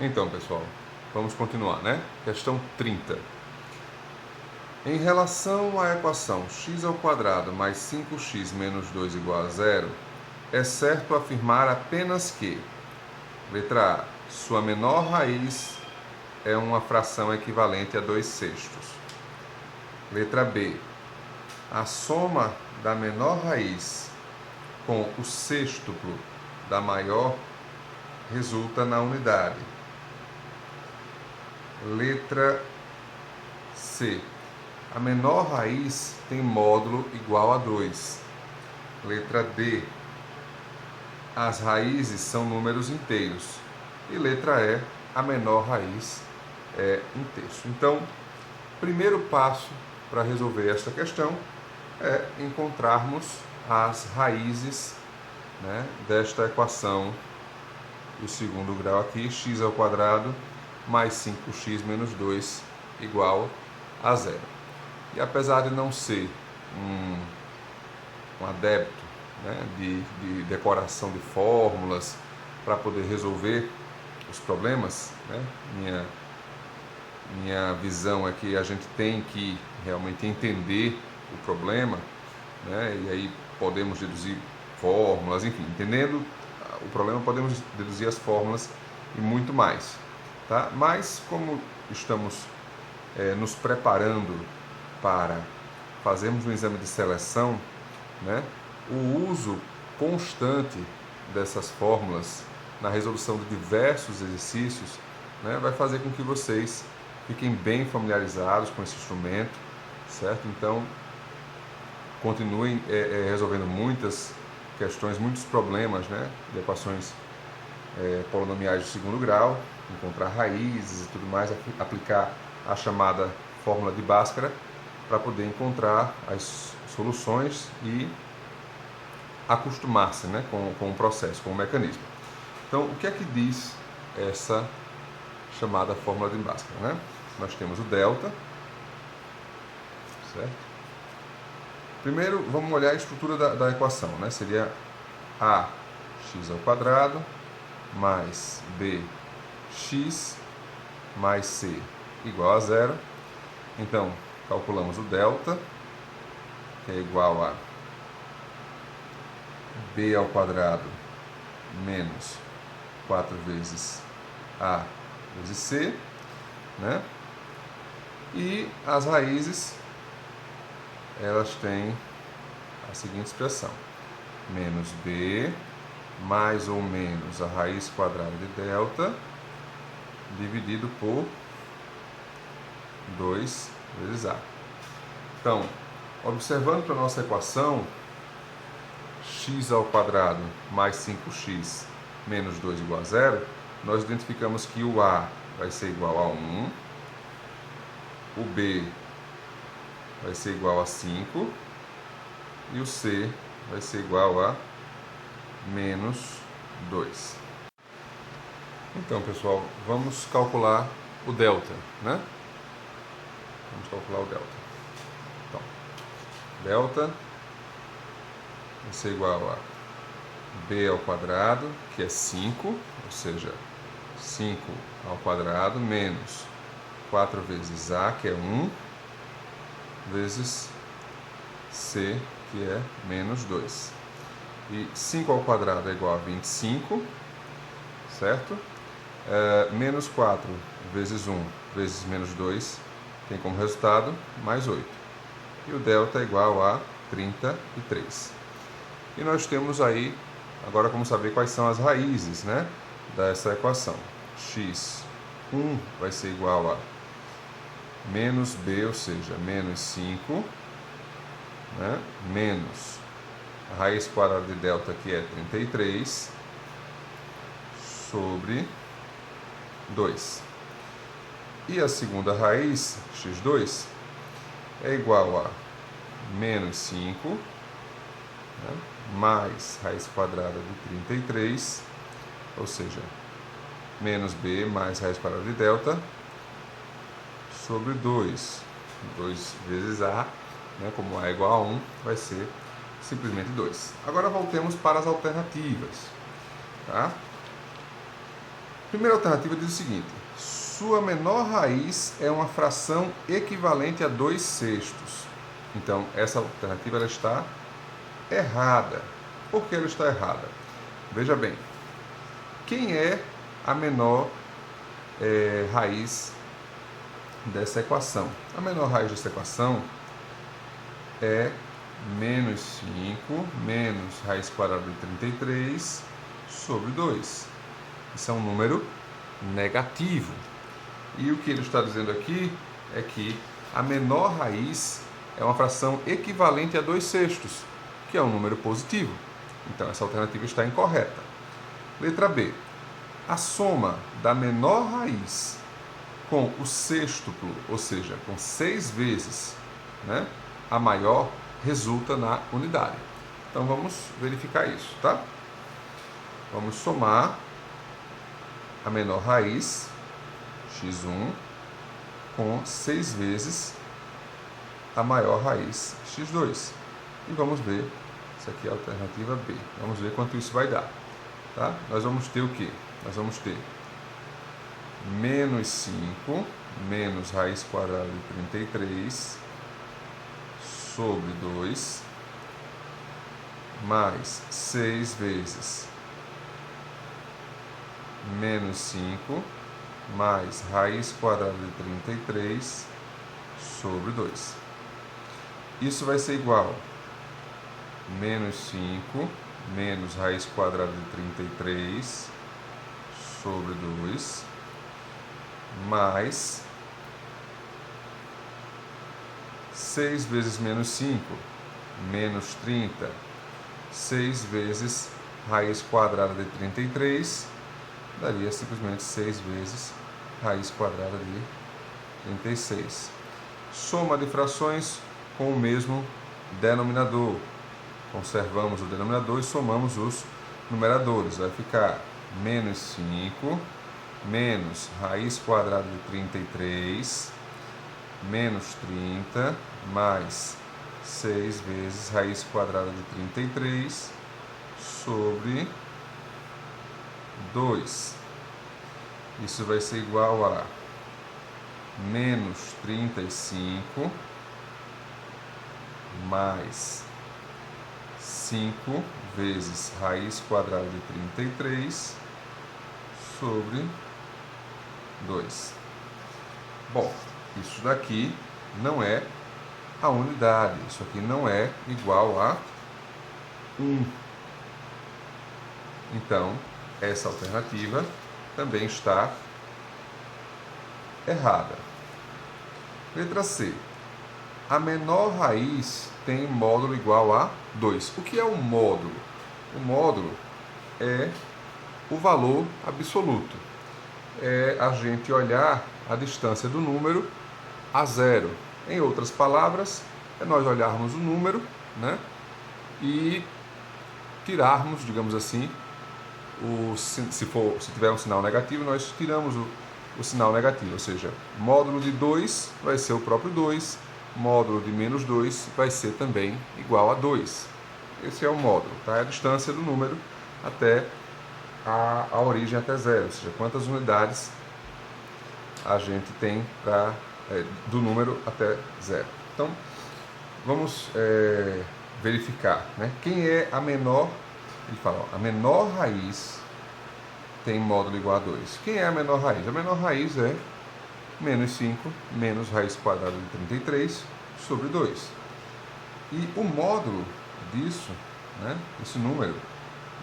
Então, pessoal, vamos continuar, né? Questão 30. Em relação à equação x² mais 5x menos 2 igual a zero, é certo afirmar apenas que, letra A, sua menor raiz é uma fração equivalente a 2/6. Letra B, a soma da menor raiz com o sextuplo da maior resulta na unidade. Letra C, a menor raiz tem módulo igual a 2. Letra D, as raízes são números inteiros. E letra E, a menor raiz é um terço. Então, primeiro passo para resolver esta questão é encontrarmos as raízes, né, desta equação do segundo grau aqui, x² mais 5x menos 2 igual a zero. E apesar de não ser um adepto, né, de decoração de fórmulas para poder resolver os problemas, né, minha visão é que a gente tem que realmente entender o problema, né, e aí podemos deduzir fórmulas, enfim, entendendo o problema podemos deduzir as fórmulas e muito mais, tá? Mas como estamos nos preparando para fazermos um exame de seleção, né, o uso constante dessas fórmulas na resolução de diversos exercícios, né, vai fazer com que vocês fiquem bem familiarizados com esse instrumento, certo? Então, continuem resolvendo muitas questões, muitos problemas, né, de equações polinomiais de segundo grau, encontrar raízes e tudo mais, aplicar a chamada fórmula de Bhaskara para poder encontrar as soluções e acostumar-se, né, com o processo, com o mecanismo. Então, o que é que diz essa chamada fórmula de Bhaskara, né? Nós temos o delta, certo? Primeiro, vamos olhar a estrutura da equação, né? Seria ax² mais bx mais c igual a zero. Então, calculamos o delta, que é igual a b² menos 4 vezes a vezes c, né? E as raízes, elas têm a seguinte expressão: menos b mais ou menos a raiz quadrada de delta dividido por 2 vezes a. Então, observando para a nossa equação, x² mais 5x menos 2 igual a zero, nós identificamos que o a vai ser igual a 1, o b vai ser igual a 5 e o c vai ser igual a menos 2. Então, pessoal, vamos calcular o delta, né? Vamos calcular o delta. Então, delta vai ser igual a b², que é 5, ou seja, 5² menos 4 vezes a, que é 1, vezes c, que é menos 2. E 5² é igual a 25, certo? Menos 4 vezes 1 vezes menos 2 tem como resultado mais 8. E o delta é igual a 33. E nós temos aí, agora como saber quais são as raízes, né, dessa equação. x1 vai ser igual a menos b, ou seja, menos 5, né, menos a raiz quadrada de delta, que é 33, sobre 2. E a segunda raiz, x2, é igual a menos 5, né, mais raiz quadrada de 33, ou seja, menos b mais raiz quadrada de delta, sobre 2. 2 vezes a, né, como a é igual a 1, vai ser simplesmente 2. Agora voltemos para as alternativas, tá? primeira alternativa diz o seguinte: sua menor raiz é uma fração equivalente a 2/6. Então, essa alternativa ela está errada. Por que ela está errada? Veja bem, quem é a menor raiz dessa equação? A menor raiz dessa equação é menos 5 menos raiz quadrada de 33 sobre 2. Isso é um número negativo. E o que ele está dizendo aqui é que a menor raiz é uma fração equivalente a 2/6, que é um número positivo. Então, essa alternativa está incorreta. Letra B. A soma da menor raiz com o sêxtuplo, ou seja, com 6 vezes, né, a maior, resulta na unidade. Então, vamos verificar isso, tá? Vamos somar a menor raiz, x1, com 6 vezes a maior raiz, x2. E vamos ver, essa aqui é a alternativa B. Vamos ver quanto isso vai dar. Tá? Nós vamos ter o quê? Nós vamos ter menos 5 menos raiz quadrada de 33 sobre 2 mais 6 vezes menos 5 mais raiz quadrada de 33 sobre 2. Isso vai ser igual a menos 5 menos raiz quadrada de 33 sobre 2 mais 6 vezes menos 5, menos 30. 6 vezes raiz quadrada de 33 daria simplesmente 6 vezes raiz quadrada de 36. Soma de frações com o mesmo denominador. Conservamos o denominador e somamos os numeradores. Vai ficar menos 5 menos raiz quadrada de 33 menos 30 mais 6 vezes raiz quadrada de 33 sobre 2. Isso vai ser igual a menos 35 mais 5 vezes raiz quadrada de 33 sobre 2. Bom, isso daqui não é a unidade. Isso aqui não é igual a 1. Então, essa alternativa também está errada. Letra C. A menor raiz tem módulo igual a 2. O que é o módulo? O módulo é o valor absoluto. É a gente olhar a distância do número a zero. Em outras palavras, é nós olharmos o número, né, e tirarmos, digamos assim, se tiver um sinal negativo, nós tiramos o sinal negativo, ou seja, módulo de 2 vai ser o próprio 2, módulo de menos 2 vai ser também igual a 2. Esse é o módulo, tá? É a distância do número até a origem até zero, ou seja, quantas unidades a gente tem do número até zero. Então, vamos verificar, né? Quem é a menor. Ele fala, ó, a menor raiz tem módulo igual a 2. Quem é a menor raiz? A menor raiz é menos 5 menos raiz quadrada de 33 sobre 2. E o módulo disso, né, esse número,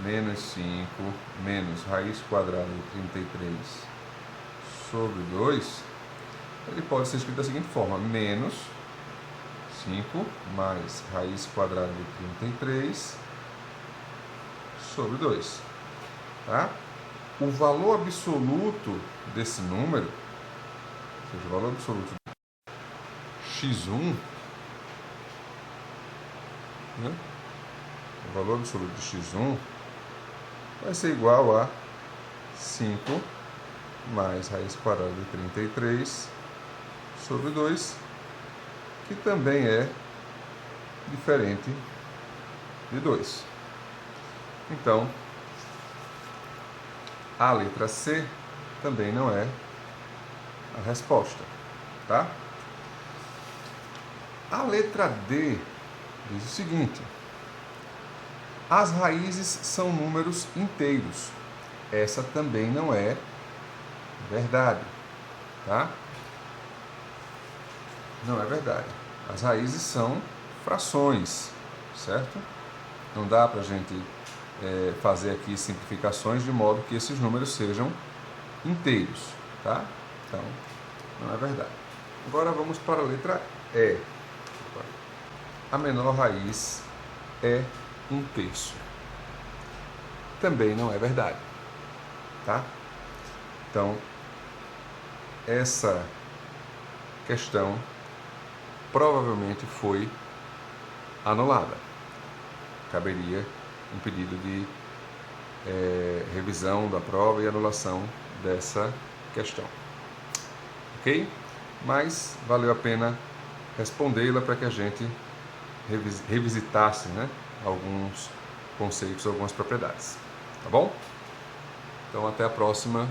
menos 5 menos raiz quadrada de 33 sobre 2, ele pode ser escrito da seguinte forma: menos 5 mais raiz quadrada de 33 sobre 2. Tá? O valor absoluto desse número, ou seja, o valor absoluto de x1, né? O valor absoluto de x1 vai ser igual a 5 mais raiz quadrada de 33 sobre 2, que também é diferente de 2. Então, a letra C também não é a resposta, tá? A letra D diz o seguinte: as raízes são números inteiros. Essa também não é verdade, tá? Não é verdade. As raízes são frações, certo? Não dá para a gente fazer aqui simplificações de modo que esses números sejam inteiros, tá? Então, não é verdade. Agora vamos para a letra E. A menor raiz é 1/3. Também não é verdade, tá? Então, essa questão provavelmente foi anulada. Caberia um pedido de revisão da prova e anulação dessa questão. Ok? Mas valeu a pena respondê-la para que a gente revisitasse, né, alguns conceitos, algumas propriedades. Tá bom? Então até a próxima.